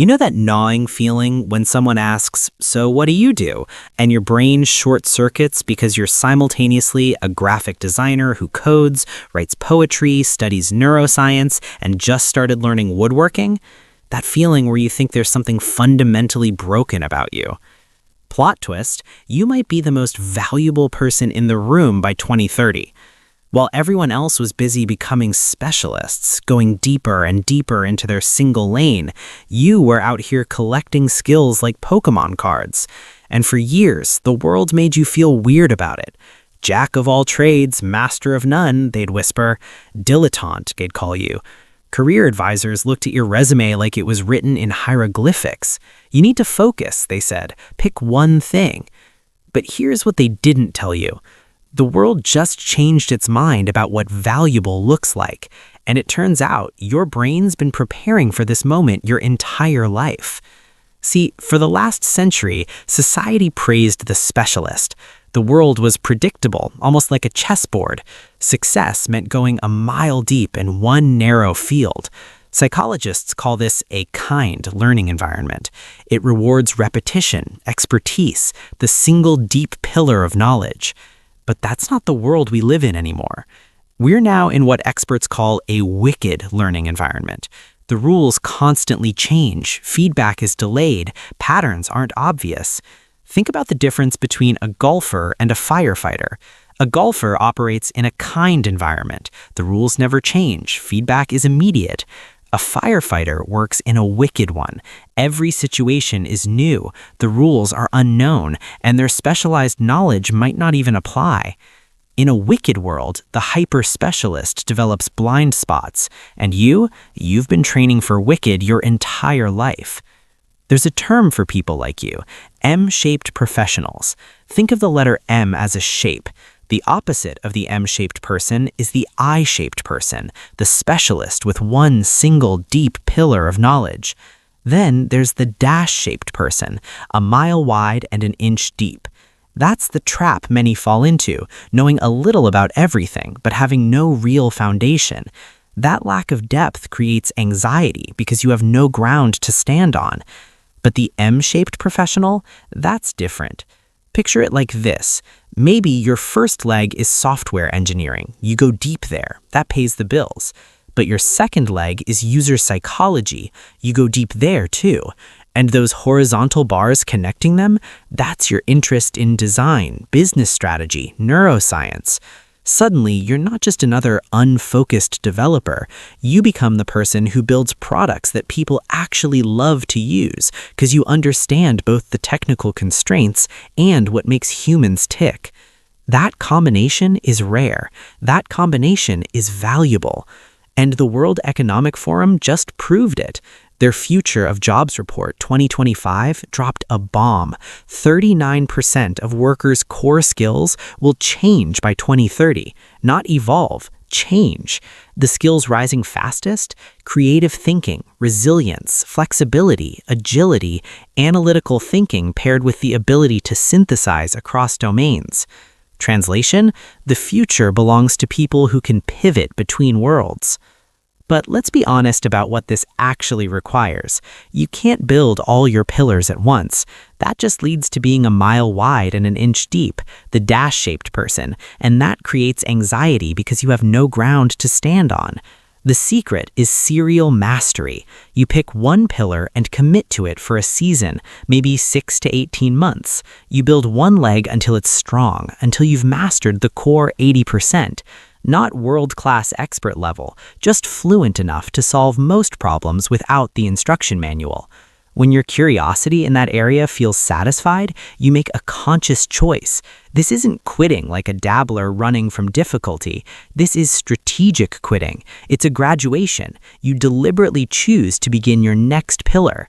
You know that gnawing feeling when someone asks, "So what do you do?" and your brain short circuits because you're simultaneously a graphic designer who codes, writes poetry, studies neuroscience, and just started learning woodworking? That feeling where you think there's something fundamentally broken about you. Plot twist, you might be the most valuable person in the room by 2030. While everyone else was busy becoming specialists, going deeper and deeper into their single lane, you were out here collecting skills like Pokemon cards. And for years, the world made you feel weird about it. Jack of all trades, master of none, they'd whisper. Dilettante, they'd call you. Career advisors looked at your resume like it was written in hieroglyphics. You need to focus, they said. Pick one thing. But here's what they didn't tell you. The world just changed its mind about what valuable looks like, and it turns out your brain's been preparing for this moment your entire life. See, for the last century, society praised the specialist. The world was predictable, almost like a chessboard. Success meant going a mile deep in one narrow field. Psychologists call this a kind learning environment. It rewards repetition, expertise, the single deep pillar of knowledge. But that's not the world we live in anymore. We're now in what experts call a wicked learning environment. The rules constantly change, feedback is delayed, patterns aren't obvious. Think about the difference between a golfer and a firefighter. A golfer operates in a kind environment. The rules never change, feedback is immediate. A firefighter works in a wicked one. Every situation is new, the rules are unknown, and their specialized knowledge might not even apply. In a wicked world, the hyper-specialist develops blind spots, and you've been training for wicked your entire life. There's a term for people like you, M-shaped professionals. Think of the letter M as a shape. The opposite of the M-shaped person is the I-shaped person, the specialist with one single deep pillar of knowledge. Then there's the dash-shaped person, a mile wide and an inch deep. That's the trap many fall into, knowing a little about everything, but having no real foundation. That lack of depth creates anxiety because you have no ground to stand on. But the M-shaped professional, that's different. Picture it like this. Maybe your first leg is software engineering. You go deep there. That pays the bills. But your second leg is user psychology. You go deep there too. And those horizontal bars connecting them, that's your interest in design, business strategy, neuroscience. Suddenly, you're not just another unfocused developer. You become the person who builds products that people actually love to use because you understand both the technical constraints and what makes humans tick. That combination is rare. That combination is valuable. And the World Economic Forum just proved it. Their Future of Jobs Report 2025 dropped a bomb. 39% of workers' core skills will change by 2030, not evolve, change. The skills rising fastest? Creative thinking, resilience, flexibility, agility, analytical thinking paired with the ability to synthesize across domains. Translation: the future belongs to people who can pivot between worlds. But let's be honest about what this actually requires. You can't build all your pillars at once. That just leads to being a mile wide and an inch deep, the dash-shaped person, and that creates anxiety because you have no ground to stand on. The secret is serial mastery. You pick one pillar and commit to it for a season, maybe 6 to 18 months. You build one leg until it's strong, until you've mastered the core 80%. Not world-class expert level, just fluent enough to solve most problems without the instruction manual. When your curiosity in that area feels satisfied, you make a conscious choice. This isn't quitting like a dabbler running from difficulty. This is strategic quitting. It's a graduation. You deliberately choose to begin your next pillar.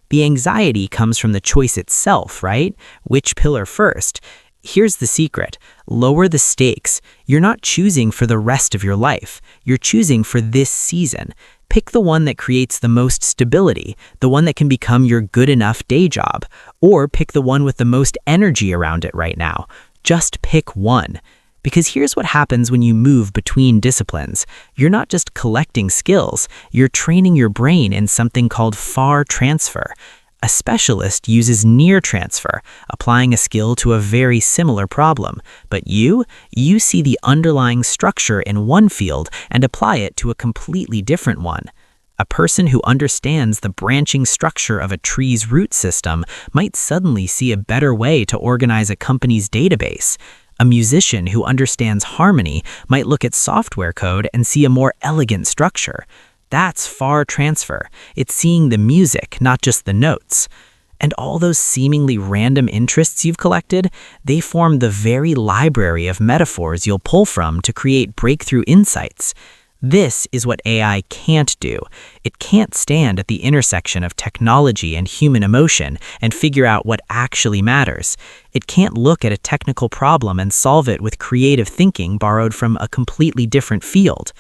The anxiety comes from the choice itself, right? Which pillar first? Here's the secret. Lower the stakes. You're not choosing for the rest of your life. You're choosing for this season. Pick the one that creates the most stability, the one that can become your good enough day job, or pick the one with the most energy around it right now. Just pick one. Because here's what happens when you move between disciplines. You're not just collecting skills, you're training your brain in something called far transfer. A specialist uses near transfer, applying a skill to a very similar problem. But you see the underlying structure in one field and apply it to a completely different one. A person who understands the branching structure of a tree's root system might suddenly see a better way to organize a company's database. A musician who understands harmony might look at software code and see a more elegant structure. That's far transfer. It's seeing the music, not just the notes. And all those seemingly random interests you've collected, they form the very library of metaphors you'll pull from to create breakthrough insights. This is what AI can't do. It can't stand at the intersection of technology and human emotion and figure out what actually matters. It can't look at a technical problem and solve it with creative thinking borrowed from a completely different field.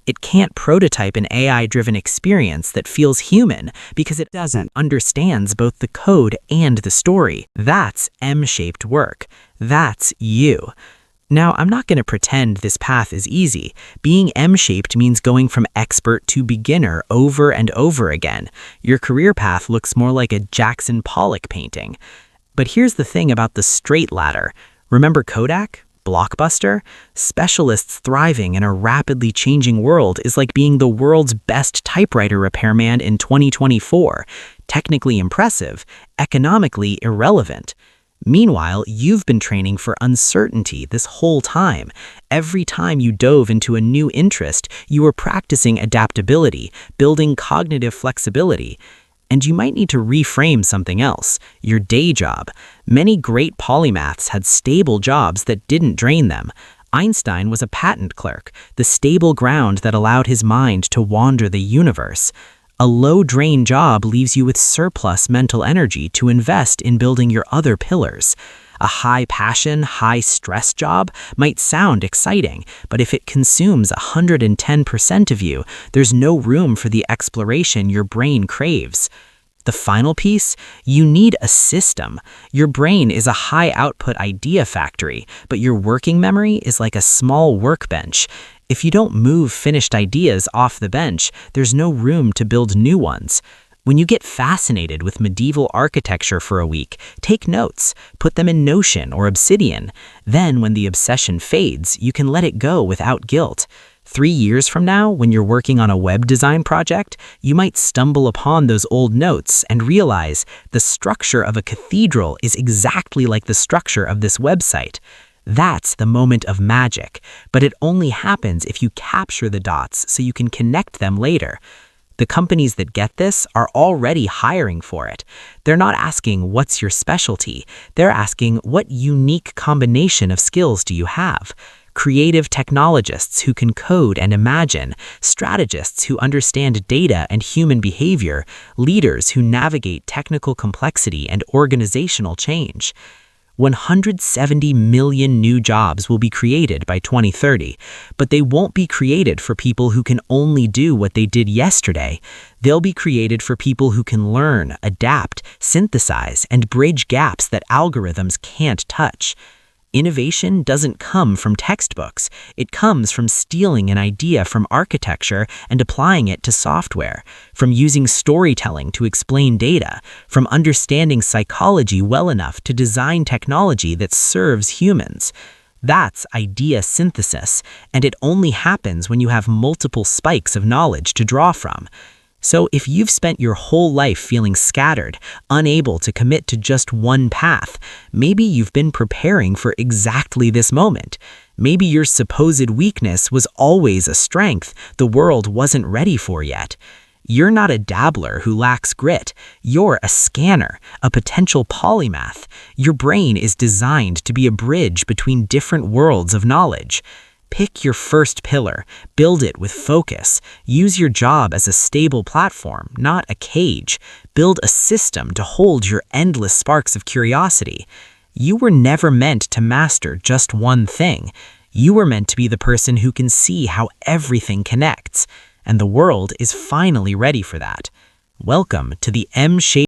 It can't prototype an AI-driven experience that feels human because it doesn't understands both the code and the story. That's M-shaped work. That's you. Now, I'm not going to pretend this path is easy. Being M-shaped means going from expert to beginner over and over again. Your career path looks more like a Jackson Pollock painting. But here's the thing about the straight ladder. Remember Kodak? Blockbuster? Specialists thriving in a rapidly changing world is like being the world's best typewriter repairman in 2024. Technically impressive, economically irrelevant. Meanwhile, you've been training for uncertainty this whole time. Every time you dove into a new interest, you were practicing adaptability, building cognitive flexibility. And you might need to reframe something else, your day job. Many great polymaths had stable jobs that didn't drain them. Einstein was a patent clerk, the stable ground that allowed his mind to wander the universe. A low-drain job leaves you with surplus mental energy to invest in building your other pillars. A high-passion, high-stress job might sound exciting, but if it consumes 110% of you, there's no room for the exploration your brain craves. The final piece, you need a system. Your brain is a high-output idea factory, but your working memory is like a small workbench. If you don't move finished ideas off the bench, there's no room to build new ones. When you get fascinated with medieval architecture for a week, take notes, put them in Notion or Obsidian. Then when the obsession fades, you can let it go without guilt. 3 years from now, when you're working on a web design project, you might stumble upon those old notes and realize the structure of a cathedral is exactly like the structure of this website. That's the moment of magic, but it only happens if you capture the dots so you can connect them later. The companies that get this are already hiring for it. They're not asking, what's your specialty? They're asking, what unique combination of skills do you have? Creative technologists who can code and imagine, strategists who understand data and human behavior, leaders who navigate technical complexity and organizational change. 170 million new jobs will be created by 2030, but they won't be created for people who can only do what they did yesterday. They'll be created for people who can learn, adapt, synthesize, and bridge gaps that algorithms can't touch. Innovation doesn't come from textbooks. It comes from stealing an idea from architecture and applying it to software, from using storytelling to explain data, from understanding psychology well enough to design technology that serves humans. That's idea synthesis, and it only happens when you have multiple spikes of knowledge to draw from. So if you've spent your whole life feeling scattered, unable to commit to just one path, maybe you've been preparing for exactly this moment. Maybe your supposed weakness was always a strength the world wasn't ready for yet. You're not a dabbler who lacks grit. You're a scanner, a potential polymath. Your brain is designed to be a bridge between different worlds of knowledge. Pick your first pillar, build it with focus, use your job as a stable platform, not a cage. Build a system to hold your endless sparks of curiosity. You were never meant to master just one thing. You were meant to be the person who can see how everything connects, and the world is finally ready for that. Welcome to the M-shaped